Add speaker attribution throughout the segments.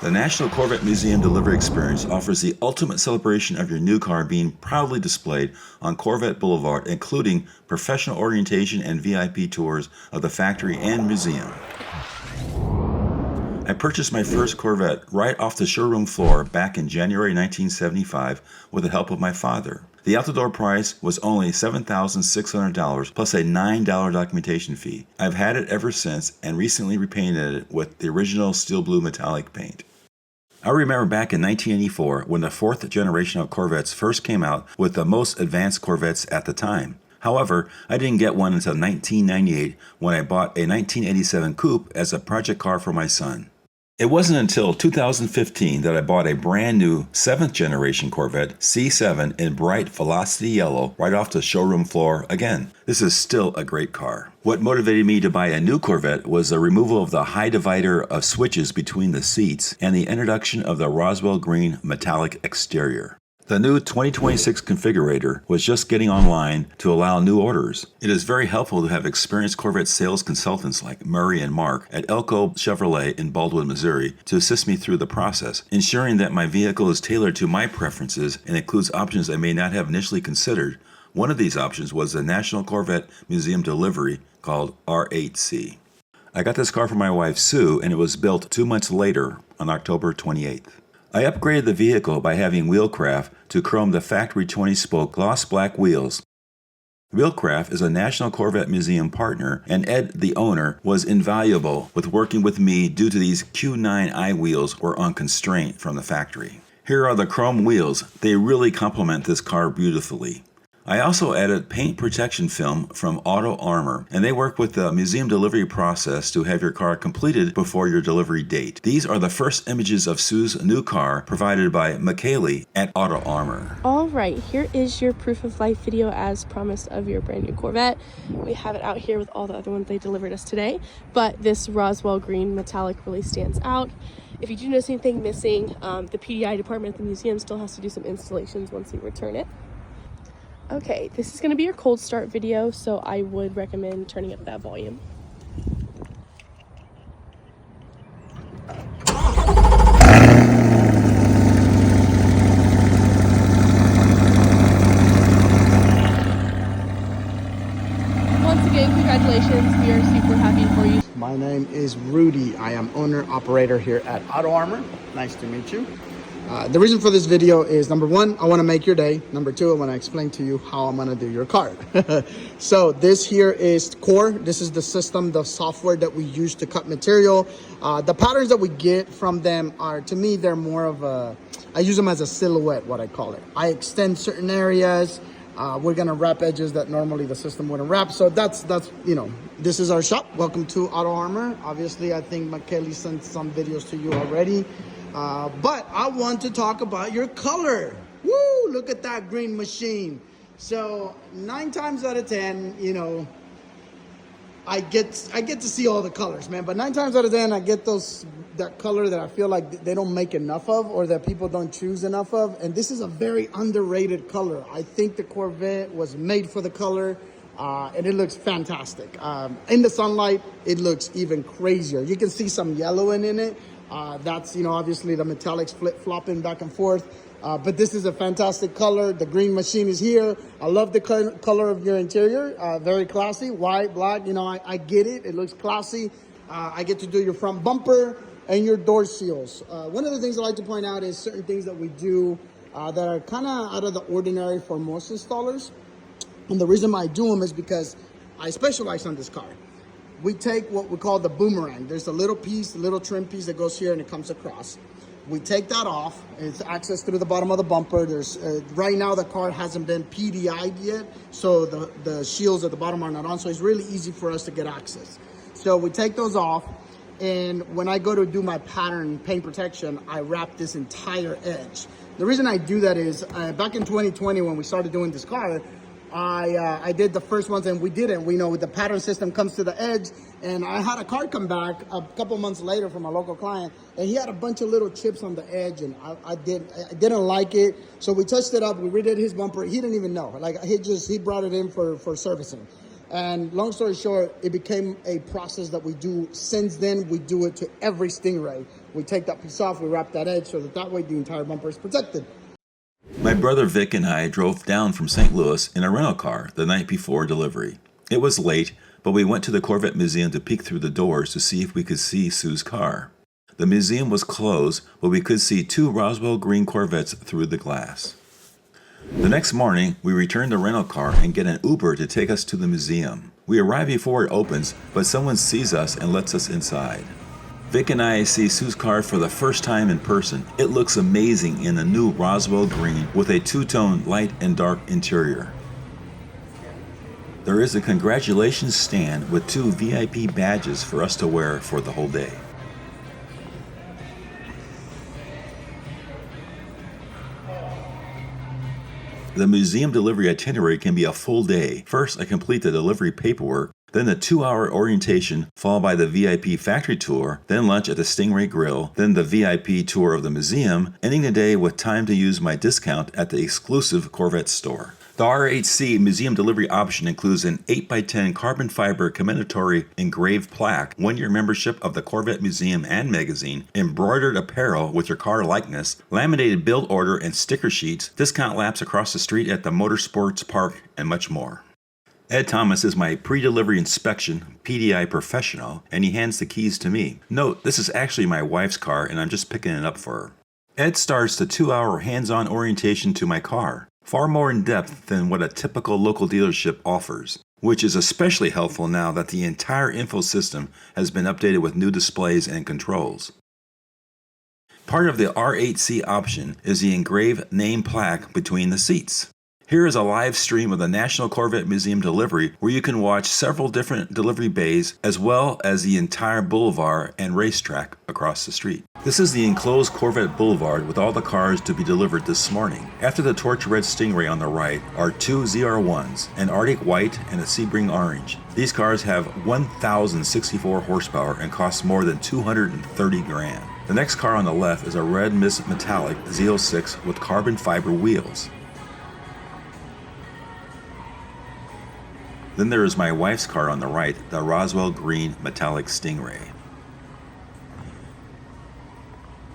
Speaker 1: The National Corvette Museum delivery experience offers the ultimate celebration of your new car being proudly displayed on Corvette Boulevard, including professional orientation and VIP tours of the factory and museum. I purchased my first Corvette right off the showroom floor back in January 1975 with the help of my father. The out-the-door price was only $7,600 plus a $9 documentation fee. I've had it ever since and recently repainted it with the original steel blue metallic paint. I remember back in 1984 when the fourth generation of Corvettes first came out with the most advanced Corvettes at the time. However, I didn't get one until 1998 when I bought a 1987 Coupe as a project car for my son. It wasn't until 2015 that I bought a brand new 7th generation Corvette C7 in bright Velocity yellow right off the showroom floor again. This is still a great car. What motivated me to buy a new Corvette was the removal of the high divider of switches between the seats and the introduction of the Roswell green metallic exterior. The new 2026 configurator was just getting online to allow new orders. It is very helpful to have experienced Corvette sales consultants like Murray and Mark at Elko Chevrolet in Baldwin, Missouri to assist me through the process, ensuring that my vehicle is tailored to my preferences and includes options I may not have initially considered. One of these options was the National Corvette Museum delivery called R8C. I got this car for my wife Sue, and it was built 2 months later on October 28th. I upgraded the vehicle by having Wheelcraft to chrome the factory 20-spoke gloss black wheels. Wheelcraft is a National Corvette Museum partner, and Ed, the owner, was invaluable with working with me due to these Q9i wheels were on constraint from the factory. Here are the chrome wheels. They really complement this car beautifully. I also added paint protection film from Auto Armor, and they work with the museum delivery process to have your car completed before your delivery date. These are the first images of Sue's new car provided by McKaylee at Auto Armor.
Speaker 2: All right, here is your proof of life video as promised of your brand new Corvette. We have it out here with all the other ones they delivered us today, but this Roswell green metallic really stands out. If you do notice anything missing, the PDI department at the museum still has to do some installations once we return it. Okay, this is going to be your cold start video, so I would recommend turning up that volume. Once again, congratulations. We are super happy for you.
Speaker 3: My name is Rudy. I am owner-operator here at Auto Armor. Nice to meet you. The reason for this video is, number one, I want to make your day. Number two, I want to explain to you how I'm going to do your car. So this here is Core. This is the system, the software that we use to cut material. The patterns that we get from them are, to me, they're more of a, I use them as a silhouette, what I call it. I extend certain areas. We're going to wrap edges that normally the system wouldn't wrap. So that's, you know, this is our shop. Welcome to Auto Armor. Obviously, I think McKelly sent some videos to you already. But I want to talk about your color. Woo, look at that green machine. So 9 times out of 10, you know, I get to see all the colors, man. But 9 times out of 10, I get that color that I feel like they don't make enough of, or that people don't choose enough of. And this is a very underrated color. I think the Corvette was made for the color. And it looks fantastic. In the sunlight, it looks even crazier. You can see some yellow in it. That's, you know, obviously the metallics flip-flopping back and forth. But this is a fantastic color. The green machine is here. I love the color of your interior. Very classy, white, black. You know, I get it. It looks classy. I get to do your front bumper and your door seals. One of the things I like to point out is certain things that we do that are kind of out of the ordinary for most installers. And the reason I do them is because I specialize on this car. We take what we call the boomerang. There's a little piece, a little trim piece that goes here and it comes across. We take that off. It's access through the bottom of the bumper. There's right now the car hasn't been PDI'd yet, so the shields at the bottom are not on, so it's really easy for us to get access. So we take those off, and when I go to do my pattern paint protection, I wrap this entire edge. The reason I do that is back in 2020 when we started doing this car, I did the first ones, and we didn't. We know the pattern system comes to the edge, and I had a car come back a couple months later from a local client, and he had a bunch of little chips on the edge, and I didn't like it. So we touched it up. We redid his bumper. He didn't even know. Like he brought it in for servicing. And long story short, it became a process that we do. Since then, we do it to every Stingray. We take that piece off, we wrap that edge so that way the entire bumper is protected.
Speaker 1: My brother Vic and I drove down from St. Louis in a rental car the night before delivery. It was late, but we went to the Corvette Museum to peek through the doors to see if we could see Sue's car. The museum was closed, but we could see 2 Roswell green Corvettes through the glass. The next morning, we returned the rental car and get an Uber to take us to the museum. We arrive before it opens, but someone sees us and lets us inside. Vic and I see Sue's car for the first time in person. It looks amazing in a new Roswell green with a two-tone light and dark interior. There is a congratulations stand with 2 VIP badges for us to wear for the whole day. The museum delivery itinerary can be a full day. First, I complete the delivery paperwork, then the 2-hour orientation, followed by the VIP factory tour, then lunch at the Stingray Grill, then the VIP tour of the museum, ending the day with time to use my discount at the exclusive Corvette store. The R8C museum delivery option includes an 8x10 carbon fiber commemorative engraved plaque, 1-year membership of the Corvette Museum and Magazine, embroidered apparel with your car likeness, laminated build order and sticker sheets, discount laps across the street at the Motorsports Park, and much more. Ed Thomas is my pre-delivery inspection PDI professional, and he hands the keys to me. Note, this is actually my wife's car, and I'm just picking it up for her. Ed starts the 2-hour hands-on orientation to my car, far more in depth than what a typical local dealership offers, which is especially helpful now that the entire info system has been updated with new displays and controls. Part of the R8C option is the engraved name plaque between the seats. Here is a live stream of the National Corvette Museum delivery where you can watch several different delivery bays as well as the entire boulevard and racetrack across the street. This is the enclosed Corvette Boulevard with all the cars to be delivered this morning. After the torch red Stingray on the right are 2 ZR1s, an Arctic White and a Sebring Orange. These cars have 1,064 horsepower and cost more than $230 grand. The next car on the left is a red Mist Metallic Z06 with carbon fiber wheels. Then there is my wife's car on the right, the Roswell Green Metallic Stingray.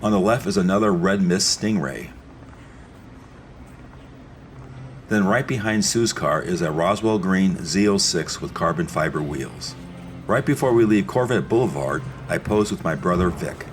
Speaker 1: On the left is another red Mist Stingray. Then right behind Sue's car is a Roswell Green Z06 with carbon fiber wheels. Right before we leave Corvette Boulevard, I pose with my brother Vic.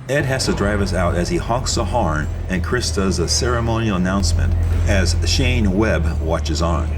Speaker 1: Ed has to drive us out as he honks the horn and Chris does a ceremonial announcement as Shane Webb watches on.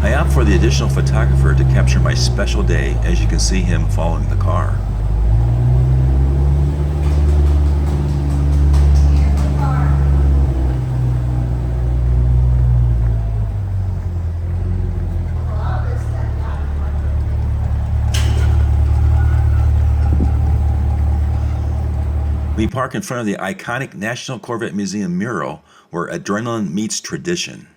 Speaker 1: I opt for the additional photographer to capture my special day as you can see him following the car. We park in front of the iconic National Corvette Museum mural where adrenaline meets tradition.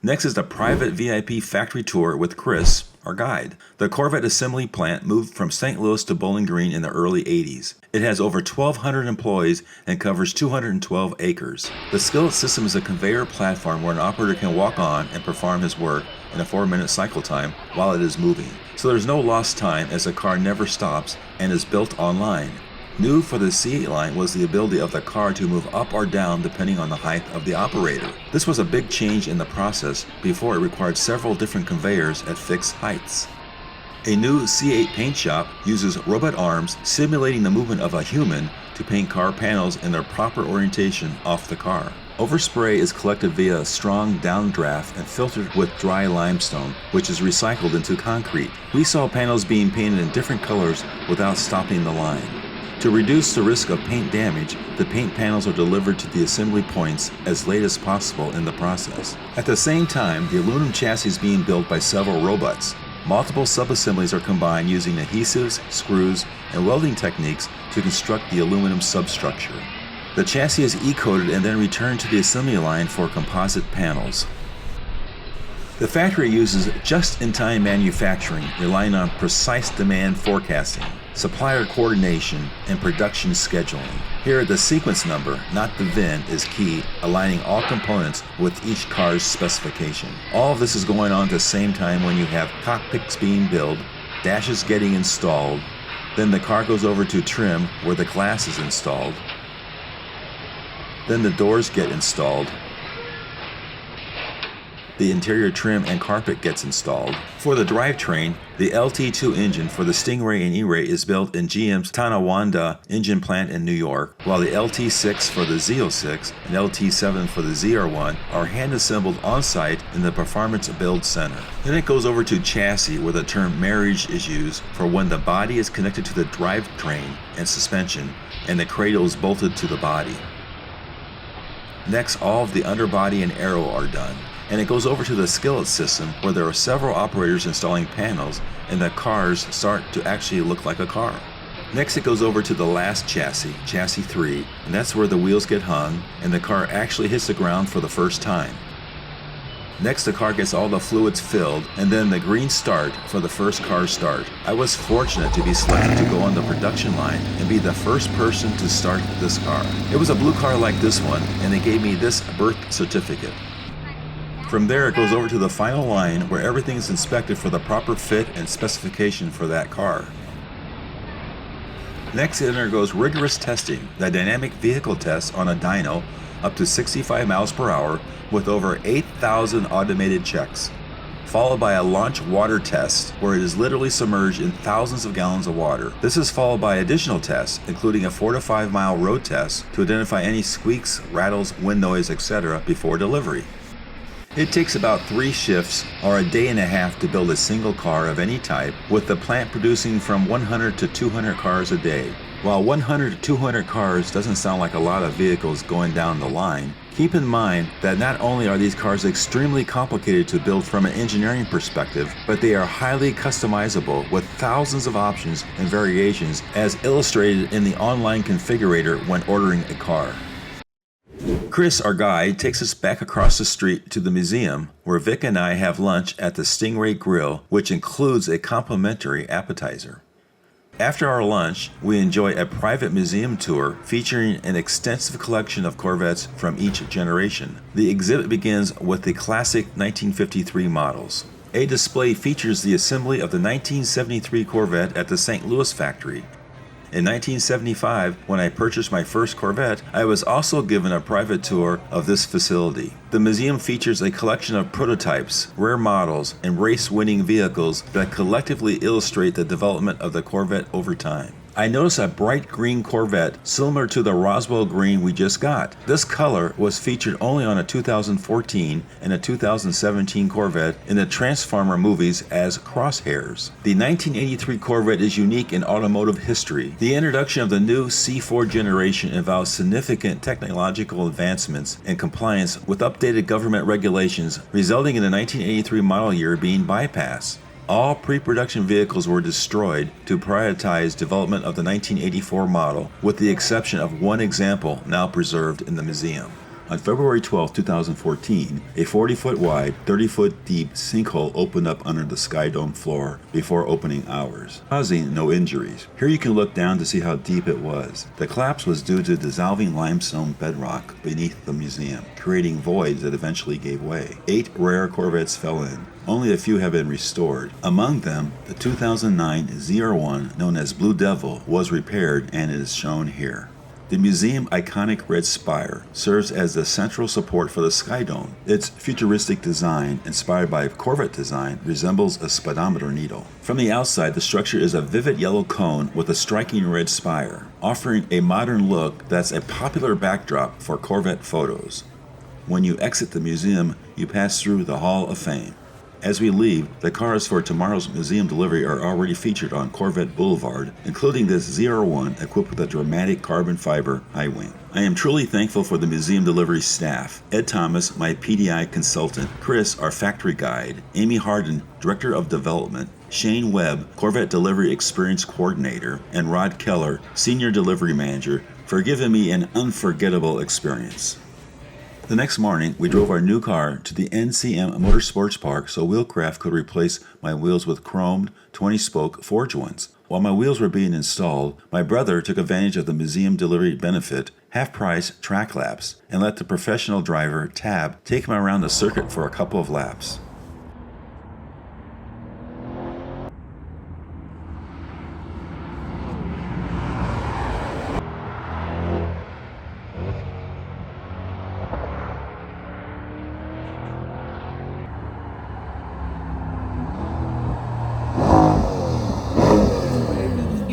Speaker 1: Next is the private VIP factory tour with Chris, our guide. The Corvette assembly plant moved from St. Louis to Bowling Green in the early 80s. It has over 1,200 employees and covers 212 acres. The skillet system is a conveyor platform where an operator can walk on and perform his work in a 4-minute cycle time while it is moving. So there's no lost time as the car never stops and is built online. New for the C8 line was the ability of the car to move up or down depending on the height of the operator. This was a big change in the process. Before, it required several different conveyors at fixed heights. A new C8 paint shop uses robot arms simulating the movement of a human to paint car panels in their proper orientation off the car. Overspray is collected via a strong downdraft and filtered with dry limestone, which is recycled into concrete. We saw panels being painted in different colors without stopping the line. To reduce the risk of paint damage, the paint panels are delivered to the assembly points as late as possible in the process. At the same time, the aluminum chassis is being built by several robots. Multiple sub-assemblies are combined using adhesives, screws, and welding techniques to construct the aluminum substructure. The chassis is E-coated and then returned to the assembly line for composite panels. The factory uses just-in-time manufacturing, relying on precise demand forecasting, supplier coordination, and production scheduling. Here, the sequence number, not the VIN, is key, aligning all components with each car's specification. All of this is going on at the same time when you have cockpits being built, dashes getting installed, then the car goes over to trim where the glass is installed, then the doors get installed, the interior trim and carpet gets installed. For the drivetrain, the LT2 engine for the Stingray and E-Ray is built in GM's Tonawanda engine plant in New York, while the LT6 for the Z06 and LT7 for the ZR1 are hand-assembled on-site in the Performance Build Center. Then it goes over to chassis, where the term marriage is used for when the body is connected to the drivetrain and suspension, and the cradle is bolted to the body. Next, all of the underbody and aero are done, and it goes over to the skillet system, where there are several operators installing panels and the cars start to actually look like a car. Next it goes over to the last chassis, chassis 3, and that's where the wheels get hung and the car actually hits the ground for the first time. Next the car gets all the fluids filled and then the green start for the first car start. I was fortunate to be selected to go on the production line and be the first person to start this car. It was a blue car like this one, and they gave me this birth certificate. From there, it goes over to the final line where everything is inspected for the proper fit and specification for that car. Next, it undergoes rigorous testing, the dynamic vehicle test on a dyno up to 65 miles per hour with over 8,000 automated checks, followed by a launch water test where it is literally submerged in thousands of gallons of water. This is followed by additional tests, including a 4 to 5 mile road test to identify any squeaks, rattles, wind noise, etc. before delivery. It takes about 3 shifts or a day and a half to build a single car of any type, with the plant producing from 100 to 200 cars a day. While 100 to 200 cars doesn't sound like a lot of vehicles going down the line, keep in mind that not only are these cars extremely complicated to build from an engineering perspective, but they are highly customizable with thousands of options and variations as illustrated in the online configurator when ordering a car. Chris, our guide, takes us back across the street to the museum, where Vic and I have lunch at the Stingray Grill, which includes a complimentary appetizer. After our lunch, we enjoy a private museum tour featuring an extensive collection of Corvettes from each generation. The exhibit begins with the classic 1953 models. A display features the assembly of the 1973 Corvette at the St. Louis factory. In 1975, when I purchased my first Corvette, I was also given a private tour of this facility. The museum features a collection of prototypes, rare models, and race-winning vehicles that collectively illustrate the development of the Corvette over time. I noticed a bright green Corvette similar to the Roswell green we just got. This color was featured only on a 2014 and a 2017 Corvette in the Transformer movies as crosshairs. The 1983 Corvette is unique in automotive history. The introduction of the new C4 generation involves significant technological advancements and compliance with updated government regulations, resulting in the 1983 model year being bypassed. All pre-production vehicles were destroyed to prioritize development of the 1984 model, with the exception of one example now preserved in the museum. On February 12, 2014, a 40-foot wide, 30-foot deep sinkhole opened up under the Sky Dome floor before opening hours, causing no injuries. Here you can look down to see how deep it was. The collapse was due to dissolving limestone bedrock beneath the museum, creating voids that eventually gave way. 8 rare Corvettes fell in. Only a few have been restored. Among them, the 2009 ZR1, known as Blue Devil, was repaired and is shown here. The museum iconic red spire serves as the central support for the Sky Dome. Its futuristic design, inspired by Corvette design, resembles a speedometer needle. From the outside, the structure is a vivid yellow cone with a striking red spire, offering a modern look that's a popular backdrop for Corvette photos. When you exit the museum, you pass through the Hall of Fame. As we leave, the cars for tomorrow's museum delivery are already featured on Corvette Boulevard, including this ZR1 equipped with a dramatic carbon fiber high wing. I am truly thankful for the museum delivery staff: Ed Thomas, my PDI consultant; Chris, our factory guide; Amy Harden, Director of Development; Shane Webb, Corvette Delivery Experience Coordinator; and Rod Keller, Senior Delivery Manager, for giving me an unforgettable experience. The next morning, we drove our new car to the NCM Motorsports Park so Wheelcraft could replace my wheels with chromed 20-spoke forged ones. While my wheels were being installed, my brother took advantage of the museum delivery benefit, half-price track laps, and let the professional driver, Tab, take him around the circuit for a couple of laps.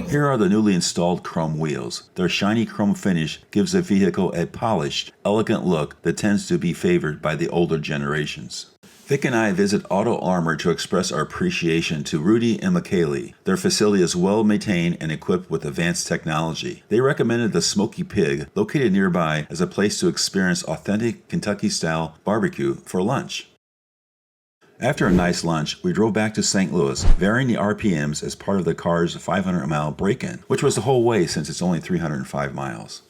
Speaker 1: Here are the newly installed chrome wheels. Their shiny chrome finish gives the vehicle a polished, elegant look that tends to be favored by the older generations. Vic and I visit Auto Armor to express our appreciation to Rudy and McKaylee. Their facility is well maintained and equipped with advanced technology. They recommended the Smoky Pig, located nearby, as a place to experience authentic Kentucky-style barbecue for lunch. After a nice lunch, we drove back to St. Louis, varying the RPMs as part of the car's 500-mile break-in, which was the whole way since it's only 305 miles.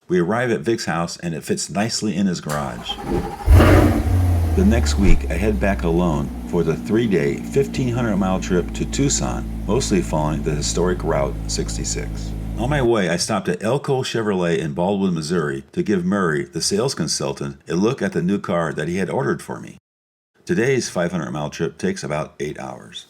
Speaker 1: We arrive at Vic's house and it fits nicely in his garage. The next week, I head back alone for the 3-day, 1,500-mile trip to Tucson, mostly following the historic Route 66. On my way, I stopped at Elko Chevrolet in Baldwin, Missouri, to give Murray, the sales consultant, a look at the new car that he had ordered for me. Today's 500-mile trip takes about 8 hours.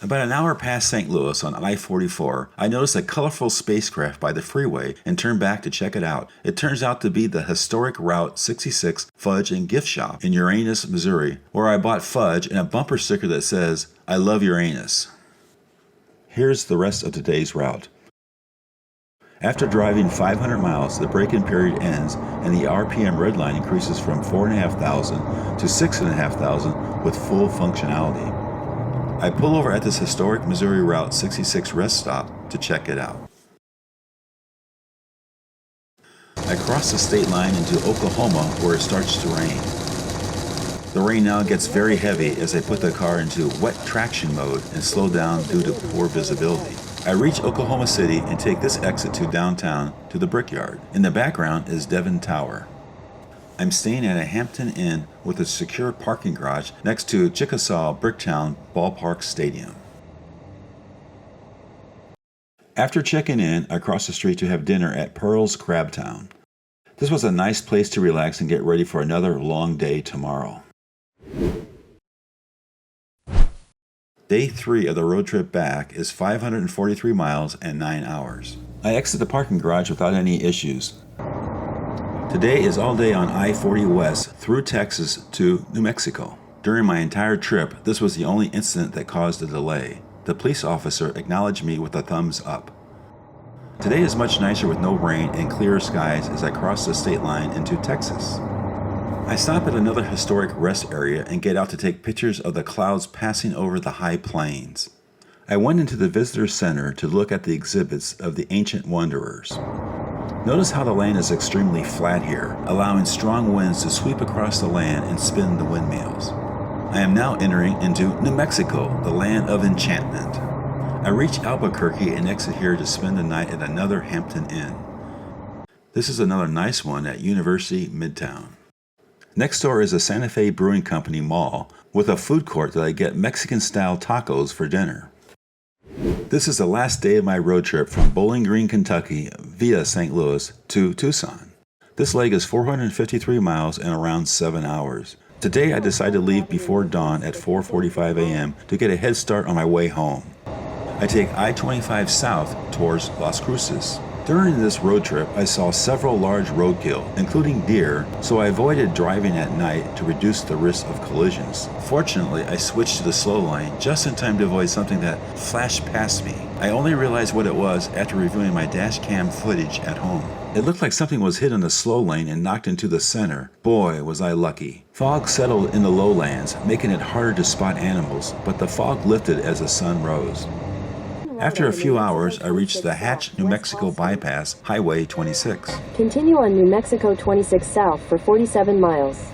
Speaker 1: About an hour past St. Louis on I-44, I noticed a colorful spacecraft by the freeway and turned back to check it out. It turns out to be the historic Route 66 Fudge and Gift Shop in Uranus, Missouri, where I bought fudge and a bumper sticker that says, "I love Uranus." Here's the rest of today's route. After driving 500 miles, the break-in period ends and the RPM redline increases from 4,500 to 6,500 with full functionality. I pull over at this historic Missouri Route 66 rest stop to check it out. I cross the state line into Oklahoma where it starts to rain. The rain now gets very heavy as I put the car into wet traction mode and slow down due to poor visibility. I reach Oklahoma City and take this exit to downtown to the Brickyard. In the background is Devon Tower. I'm staying at a Hampton Inn with a secure parking garage next to Chickasaw Bricktown Ballpark Stadium. After checking in, I crossed the street to have dinner at Pearl's Crab Town. This was a nice place to relax and get ready for another long day tomorrow. Day 3 of the road trip back is 543 miles and 9 hours. I exit the parking garage without any issues. Today is all day on I-40 West through Texas to New Mexico. During my entire trip, this was the only incident that caused a delay. The police officer acknowledged me with a thumbs up. Today is much nicer with no rain and clearer skies as I cross the state line into Texas. I stop at another historic rest area and get out to take pictures of the clouds passing over the high plains. I went into the visitor center to look at the exhibits of the ancient wanderers. Notice how the land is extremely flat here, allowing strong winds to sweep across the land and spin the windmills. I am now entering into New Mexico, the land of enchantment. I reach Albuquerque and exit here to spend the night at another Hampton Inn. This is another nice one at University Midtown. Next door is a Santa Fe Brewing Company mall with a food court that I get Mexican-style tacos for dinner. This is the last day of my road trip from Bowling Green, Kentucky via St. Louis to Tucson. This leg is 453 miles in around 7 hours. Today I decided to leave before dawn at 4:45 a.m. to get a head start on my way home. I take I-25 south towards Las Cruces. During this road trip, I saw several large roadkill, including deer, so I avoided driving at night to reduce the risk of collisions. Fortunately, I switched to the slow lane just in time to avoid something that flashed past me. I only realized what it was after reviewing my dash cam footage at home. It looked like something was hit in the slow lane and knocked into the center. Boy, was I lucky. Fog settled in the lowlands, making it harder to spot animals, but the fog lifted as the sun rose. After a few hours, I reached the Hatch, New Mexico bypass, Highway 26.
Speaker 4: Continue on New Mexico 26 south for 47 miles.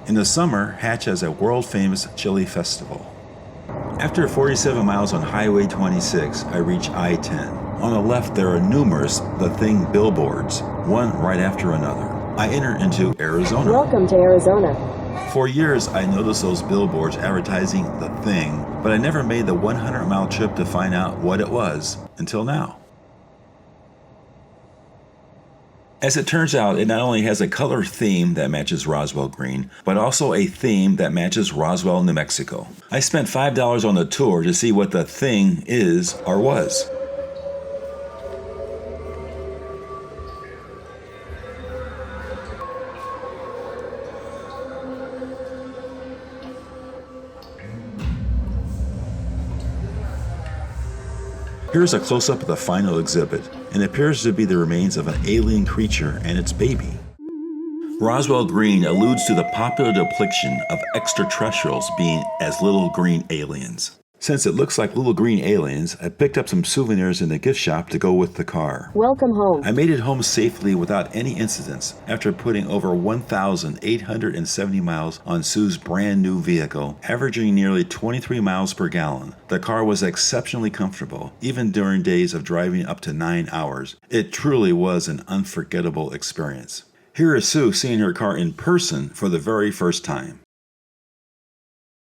Speaker 1: In the summer, Hatch has a world-famous chili festival. After 47 miles on Highway 26, I reach I-10. On the left, there are numerous The Thing billboards, one right after another. I enter into Arizona.
Speaker 4: Welcome to Arizona.
Speaker 1: For years, I noticed those billboards advertising The Thing, but I never made the 100-mile trip to find out what it was until now. As it turns out, it not only has a color theme that matches Roswell green, but also a theme that matches Roswell, New Mexico. I spent $5 on the tour to see what The Thing is or was. Here's a close-up of the final exhibit, and it appears to be the remains of an alien creature and its baby. Roswell green alludes to the popular depiction of extraterrestrials being as little green aliens. Since it looks like little green aliens, I picked up some souvenirs in the gift shop to go with the car.
Speaker 4: Welcome home.
Speaker 1: I made it home safely without any incidents after putting over 1,870 miles on Sue's brand new vehicle, averaging nearly 23 miles per gallon. The car was exceptionally comfortable, even during days of driving up to 9 hours. It truly was an unforgettable experience. Here is Sue seeing her car in person for the very first time.